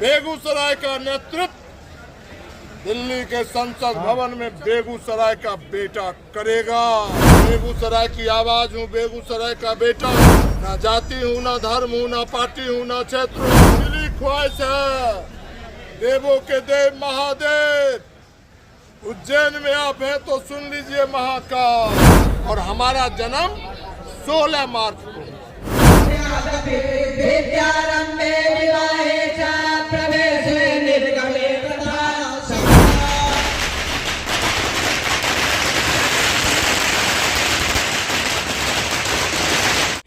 बेगूसराय का नेतृत्व दिल्ली के संसद भवन में बेगूसराय का बेटा करेगा। बेगूसराय की आवाज हूँ, बेगूसराय का बेटा। ना जाति हूँ, ना धर्म हूँ, ना पार्टी हूँ, ना क्षेत्र हूँ। दिली ख्वाहिश है देवों के देव महादेव। उज्जैन में आप हैं तो सुन लीजिए महाकाल। और हमारा जन्म 16 मार्च को।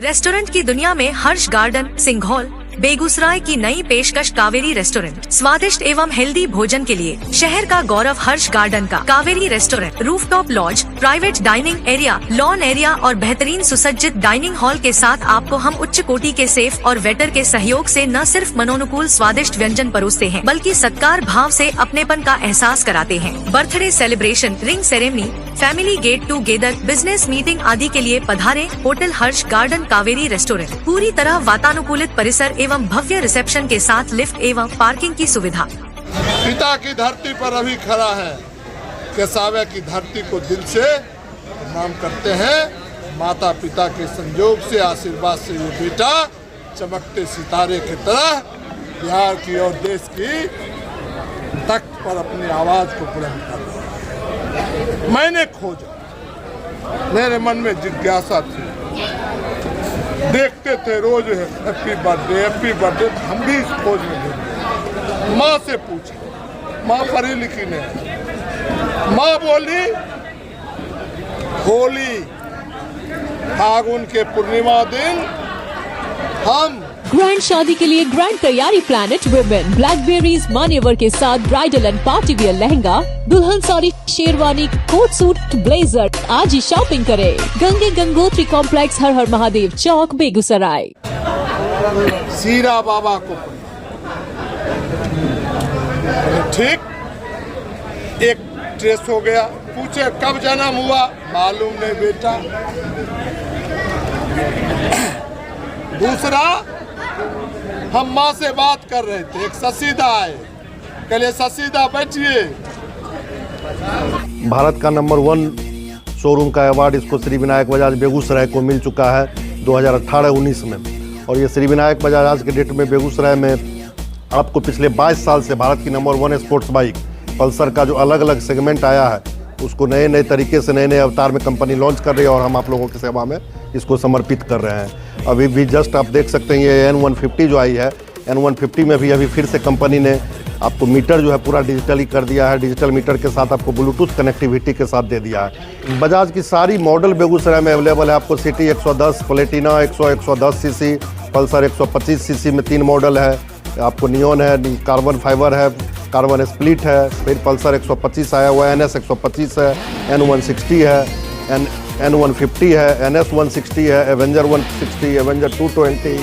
रेस्टोरेंट की दुनिया में हर्ष गार्डन सिंघौल बेगूसराय की नई पेशकश कावेरी रेस्टोरेंट। स्वादिष्ट एवं हेल्दी भोजन के लिए शहर का गौरव हर्ष गार्डन का Kaveri restaurant. Rooftop lodge, private dining area, lawn area और बेहतरीन सुसज्जित डाइनिंग हॉल के साथ आपको हम उच्च कोटि के सेफ और वेटर के सहयोग से न सिर्फ मनोनुकूल स्वादिष्ट व्यंजन परोसते हैं, बल्कि सत्कार भाव से अपनेपन का एहसास कराते हैं। Birthday celebration, ring ceremony, family get together, business meeting आदि के लिए पधारे होटल हर्ष गार्डन कावेरी रेस्टोरेंट। पूरी तरह वातानुकूलित परिसर एवं भव्य रिसेप्शन के साथ लिफ्ट एवं पार्किंग की सुविधा। पिता की धरती पर अभी खड़ा है। केसावे की धरती को दिल से प्रणाम करते हैं। माता पिता के संयोग से, आशीर्वाद से ये बेटा चमकते सितारे की तरह बिहार की और देश की तख्त पर अपनी आवाज को बुलंद कर रहा है। मैंने खोजा, मेरे मन में जिज्ञासा थी। देखते थे रोज हैप्पी बर्थडे। हम भी इस खोज में थे। माँ से पूछा, माँ पढ़ी लिखी नहीं। माँ बोली होली फागुन के पूर्णिमा दिन हम ग्रैंड शादी के लिए ग्रैंड तैयारी प्लैनेट वुमेन। ब्लैकबेरीज मान्यवर के साथ bridal and party wear lehenga, दुल्हन sari, sherwani, coat suit, blazer. आज ही शॉपिंग करें। गंगोत्री कॉम्प्लेक्स, हर हर महादेव चौक, बेगूसराय। सीरा बाबा को ठीक एक ट्रेस हो गया। पूछे कब जन्म हुआ, मालूम नहीं बेटा। दूसरा, हम माँ से बात कर रहे थे, एक ससीदा आए, कहले ससीदा बैठिए। भारत का नंबर 1 शोरूम का अवार्ड इसको श्री विनायक बजाज बेगूसराय को मिल चुका है 2018-19 में। और ये श्री विनायक बजाज आज के डेट में बेगूसराय में आपको पिछले 22 साल से भारत की नंबर 1 स्पोर्ट्स बाइक पल्सर का जो अलग अलग सेगमेंट आया है उसको नए नए तरीके से, नए नए अवतार में कंपनी लॉन्च कर रही है और हम आप लोगों की सेवा में इसको समर्पित कर रहे हैं। अभी भी जस्ट आप देख सकते हैं ये N150 जो आई है, N150 में भी अभी फिर से कंपनी ने आपको मीटर जो है पूरा डिजिटली कर दिया है। डिजिटल मीटर के साथ आपको ब्लूटूथ कनेक्टिविटी के साथ दे दिया है। बजाज की सारी मॉडल बेगूसराय में अवेलेबल है। आपको city 110, Platina 110 CC, Pulsar 125 CC में 3 मॉडल है। आपको नियॉन है, कार्बन फाइबर है, कार्बन स्प्लिट है, फिर पल्सर 125 आया हुआ है, NS 125 है, N160 है, N150 है, NS 160 है, Avenger 160, Avenger 220,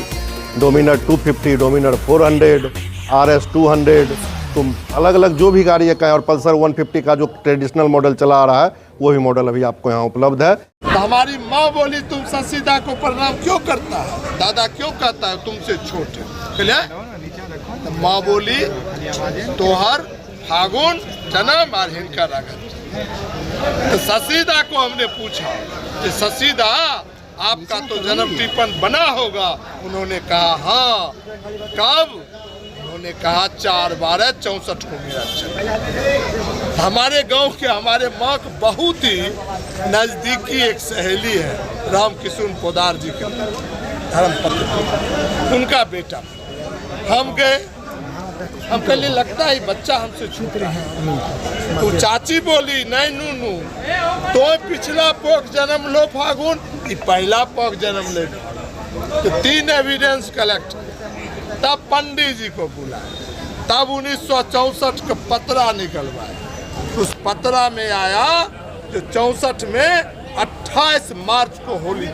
Dominar 250, Dominar 400, RS 200। तो अलग अलग जो भी गाड़ी का है। और पल्सर 150 का जो ट्रेडिशनल मॉडल चला आ रहा है वही मॉडल अभी आपको यहाँ उपलब्ध है। तो हमारी माँ बोली तुम ससीदा को प्रणाम क्यों करता है, दादा क्यों कहता है तुमसे छोटे। तो माँ बोली तोहर फागुन जन्म और हिनका रगत। तो ससीदा को हमने पूछा कि ससीदा आपका तो जन्म टिप्पण बना होगा। उन्होंने कहा हाँ। कब? उन्होंने कहा 4/12/64 को मेरा जन्म। हमारे गांव के हमारे माँ को बहुत ही नज़दीकी एक सहेली है, रामकिशुन पोदार जी के धर्मपत्नी, उनका बेटा। हम गए, हम कहने लगता है बच्चा हमसे छूट रहा है। तो चाची बोली नहीं नूनू, तो पिछला पोक जन्म लो फागुन, ये पहला पोक जन्म ले। तो 3 एविडेंस कलेक्ट। तब पंडित जी को बुलाए, तब 1964 का पतरा निकलवाए। उस पतरा में आया जो 64 में 28 मार्च को होली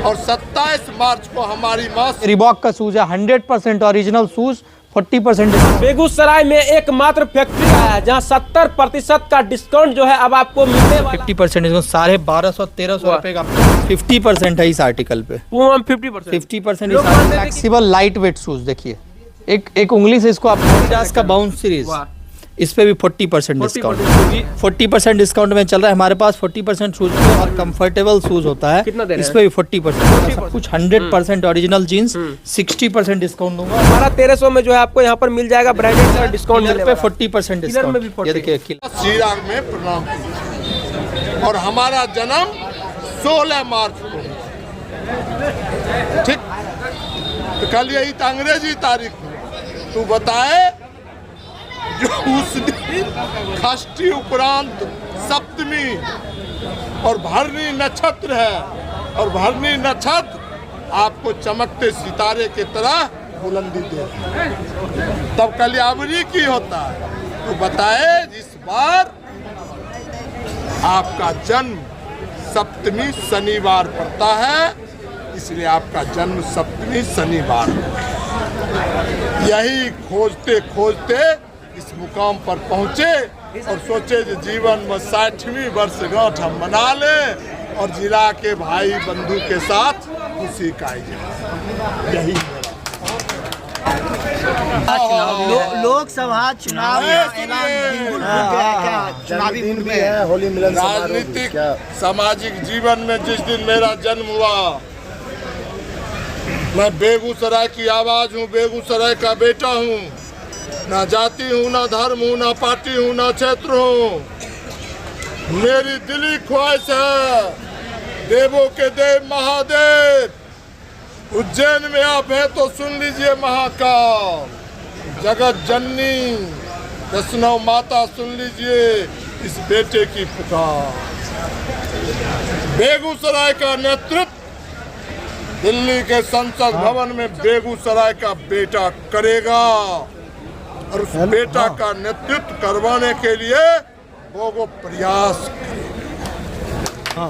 और 27 मार्च को हमारी माँ। रिबॉक का शूज है, 100% ओरिजिनल शूज, 40% बेगूसराय में एकमात्र फैक्ट्री आया जहां 70% का डिस्काउंट जो है अब आपको मिलने वाला। 50% डिस्काउंट, 1250-1300 रुपए का 50% है इस आर्टिकल पे। 50% फ्लेक्सिबल लाइट वेट शूज देखिए, एक उंगली से इसको आप 50 का बाउंस सीरीज, इस पे भी 40% डिस्काउंट, 40% डिस्काउंट में चल रहा है हमारे पास। 40% शूज और कंफर्टेबल शूज होता है, कितना दे रहे इस पे भी 40%, सब कुछ 100% ओरिजिनल जीन्स, 60% डिस्काउंट दूंगा। हमारा 1300 में जो है आपको यहाँ पर मिल जाएगा ब्रांडेड का डिस्काउंट पे 40% डिस्काउंट। ये देखिए श्रीराम में प्रणाम किया। और हमारा जन्म 16 मार्च को, ठीक, तो कल यही तो अंग्रेजी तारीख है। तू बताए जो उस दिन षष्ठी उपरांत सप्तमी और भरनी नक्षत्र है, और भरनी नक्षत्र आपको चमकते सितारे की तरह बुलंदी दे, तब कल्यावरी की होता है। तो बताए इस बार आपका जन्म सप्तमी शनिवार पड़ता है, इसलिए आपका जन्म सप्तमी शनिवार। यही खोजते खोजते इस मुकाम पर पहुंचे और सोचे कि जीवन में 60वीं वर्षगांठ हम मना लें और जिला के भाई बंधु के साथ खुशी का यही लोकसभा चुनाव चुनावी मूड में है। होली मिलन राजनीतिक सामाजिक जीवन में जिस दिन मेरा जन्म हुआ, मैं बेगूसराय की आवाज हूँ, बेगूसराय का बेटा हूँ। ना जाति हूँ, ना धर्म हूँ, ना पार्टी हूँ, ना क्षेत्र हूँ। मेरी दिली ख्वाहिश है देवों के देव महादेव उज्जैन में आप हैं तो सुन लीजिए महाकाल, जगत जननी वैष्णव माता सुन लीजिए इस बेटे की पुकार। बेगूसराय का नेतृत्व दिल्ली के संसद भवन में बेगूसराय का बेटा करेगा, और उस बेटा का नेतृत्व करवाने के लिए वो प्रयास करेगा।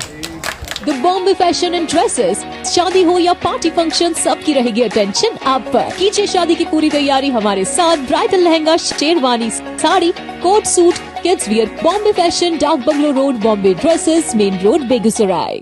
The Bombay fashion and dresses, शादी हो या पार्टी फंक्शन, सबकी रहेगी अटेंशन आप पर। कीजिए शादी की पूरी तैयारी हमारे साथ। Bridal lehenga, sherwani, sari, coat suit, kids wear. Bombay fashion, Dak Bungalow road, Bombay dresses, main road, Begusarai.